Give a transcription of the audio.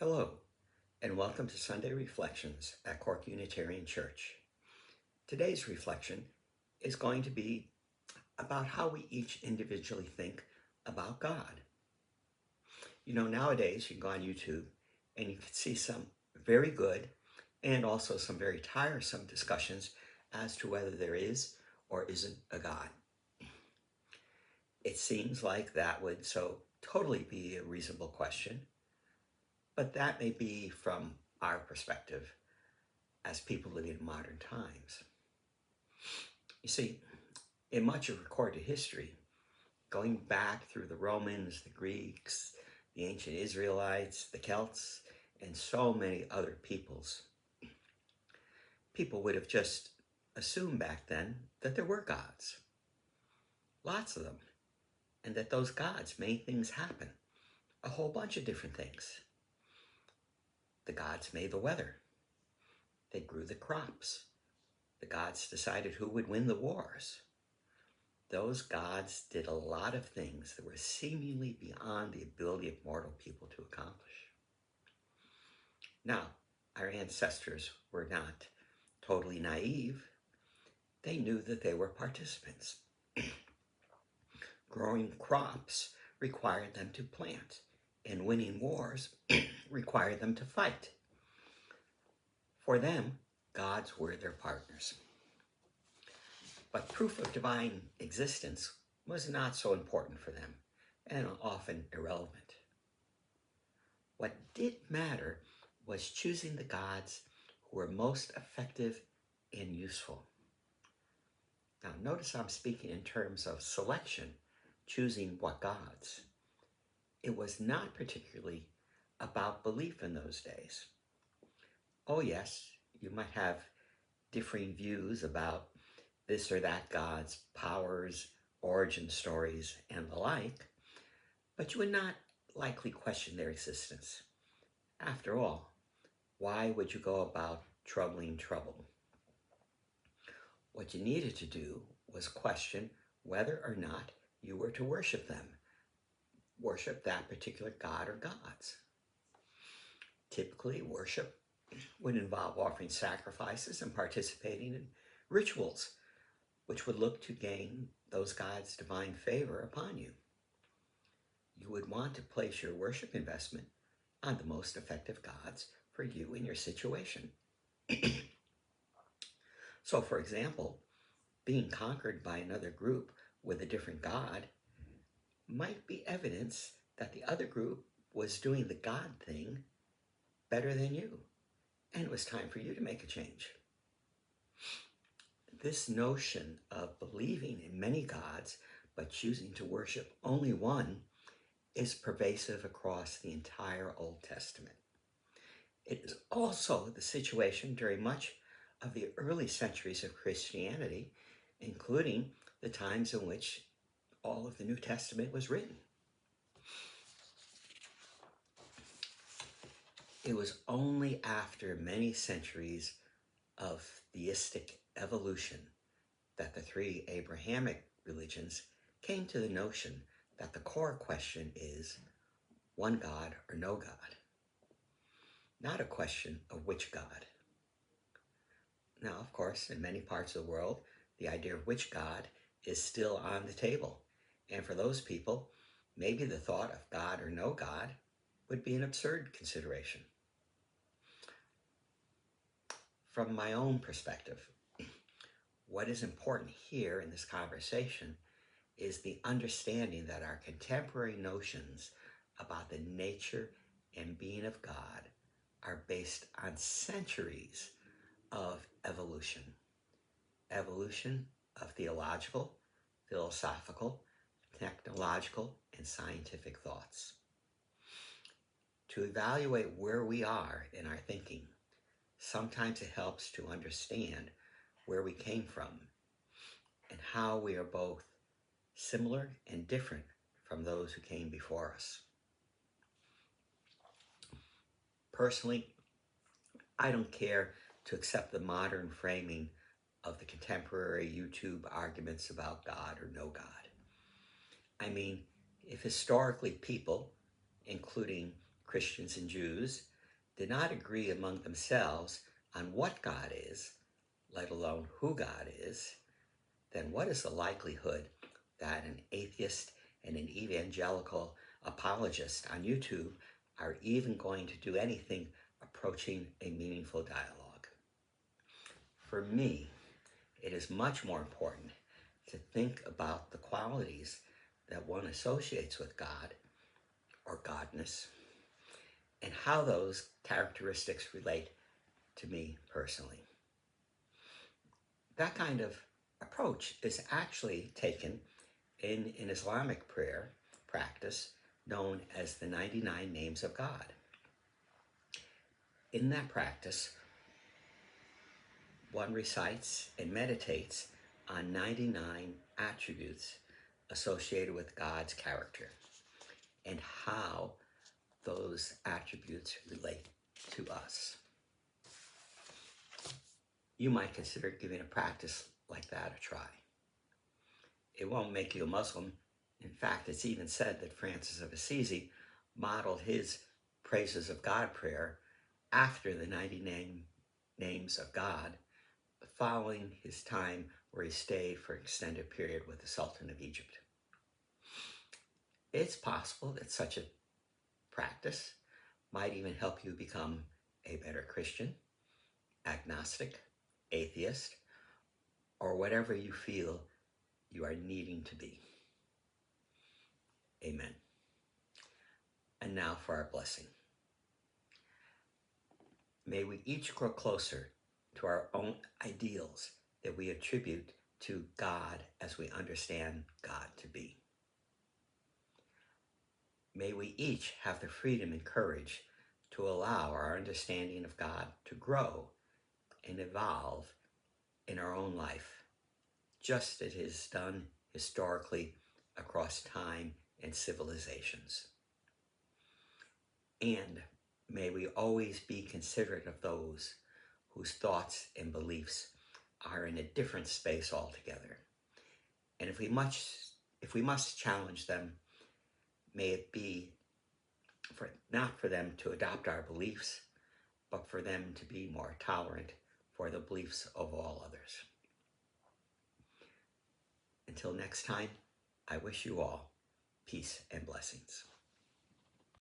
Hello, and welcome to Sunday Reflections at Cork Unitarian Church. Today's reflection is going to be about how we each individually think about God. You know, nowadays you can go on YouTube and you can see some very good and also some very tiresome discussions as to whether there is or isn't a God. It seems like that would so totally be a reasonable question, but that may be from our perspective as people living in modern times. You see, in much of recorded history, going back through the Romans, the Greeks, the ancient Israelites, the Celts, and so many other peoples, people would have just assumed back then that there were gods, lots of them, and that those gods made things happen, a whole bunch of different things. The gods made the weather. They grew the crops. The gods decided who would win the wars. Those gods did a lot of things that were seemingly beyond the ability of mortal people to accomplish. Now, our ancestors were not totally naive. They knew that they were participants. Growing crops required them to plant, and winning wars required them to fight. For them, gods were their partners. But proof of divine existence was not so important for them, and often irrelevant. What did matter was choosing the gods who were most effective and useful. Now, notice I'm speaking in terms of selection, choosing what gods. It was not particularly about belief in those days. Oh yes, you might have differing views about this or that god's powers, origin stories, and the like, but you would not likely question their existence. After all, why would you go about troubling trouble? What you needed to do was question whether or not you were to worship them, worship that particular god or gods. Typically, worship would involve offering sacrifices and participating in rituals, which would look to gain those gods' divine favor upon you. You would want to place your worship investment on the most effective gods for you in your situation. So, for example, being conquered by another group with a different god might be evidence that the other group was doing the God thing better than you, and it was time for you to make a change. This notion of believing in many gods but choosing to worship only one is pervasive across the entire Old Testament. It is also the situation during much of the early centuries of Christianity, including the times in which all of the New Testament was written. It was only after many centuries of theistic evolution that the three Abrahamic religions came to the notion that the core question is one God or no God, not a question of which God. Now, of course, in many parts of the world, the idea of which God is still on the table. And for those people, maybe the thought of God or no God would be an absurd consideration. From my own perspective, what is important here in this conversation is the understanding that our contemporary notions about the nature and being of God are based on centuries of evolution. Evolution of theological, philosophical, technological, and scientific thoughts. To evaluate where we are in our thinking, sometimes it helps to understand where we came from and how we are both similar and different from those who came before us. Personally, I don't care to accept the modern framing of the contemporary YouTube arguments about God or no God. I mean, if historically people, including Christians and Jews, did not agree among themselves on what God is, let alone who God is, then what is the likelihood that an atheist and an evangelical apologist on YouTube are even going to do anything approaching a meaningful dialogue? For me, it is much more important to think about the qualities that one associates with God or Godness and how those characteristics relate to me personally. That kind of approach is actually taken in an Islamic prayer practice known as the 99 Names of God. In that practice, one recites and meditates on 99 attributes associated with God's character and how those attributes relate to us. You might consider giving a practice like that a try. It won't make you a Muslim. In fact, it's even said that Francis of Assisi modeled his praises of God prayer after the 99 names of God, following his time where he stayed for an extended period with the Sultan of Egypt. It's possible that such a practice might even help you become a better Christian, agnostic, atheist, or whatever you feel you are needing to be. Amen. And now for our blessing. May we each grow closer to our own ideals that we attribute to God as we understand God to be. May we each have the freedom and courage to allow our understanding of God to grow and evolve in our own life, just as it has done historically across time and civilizations. And may we always be considerate of those whose thoughts and beliefs are in a different space altogether. And if we must challenge them, may it be not for them to adopt our beliefs, but for them to be more tolerant for the beliefs of all others. Until next time, I wish you all peace and blessings.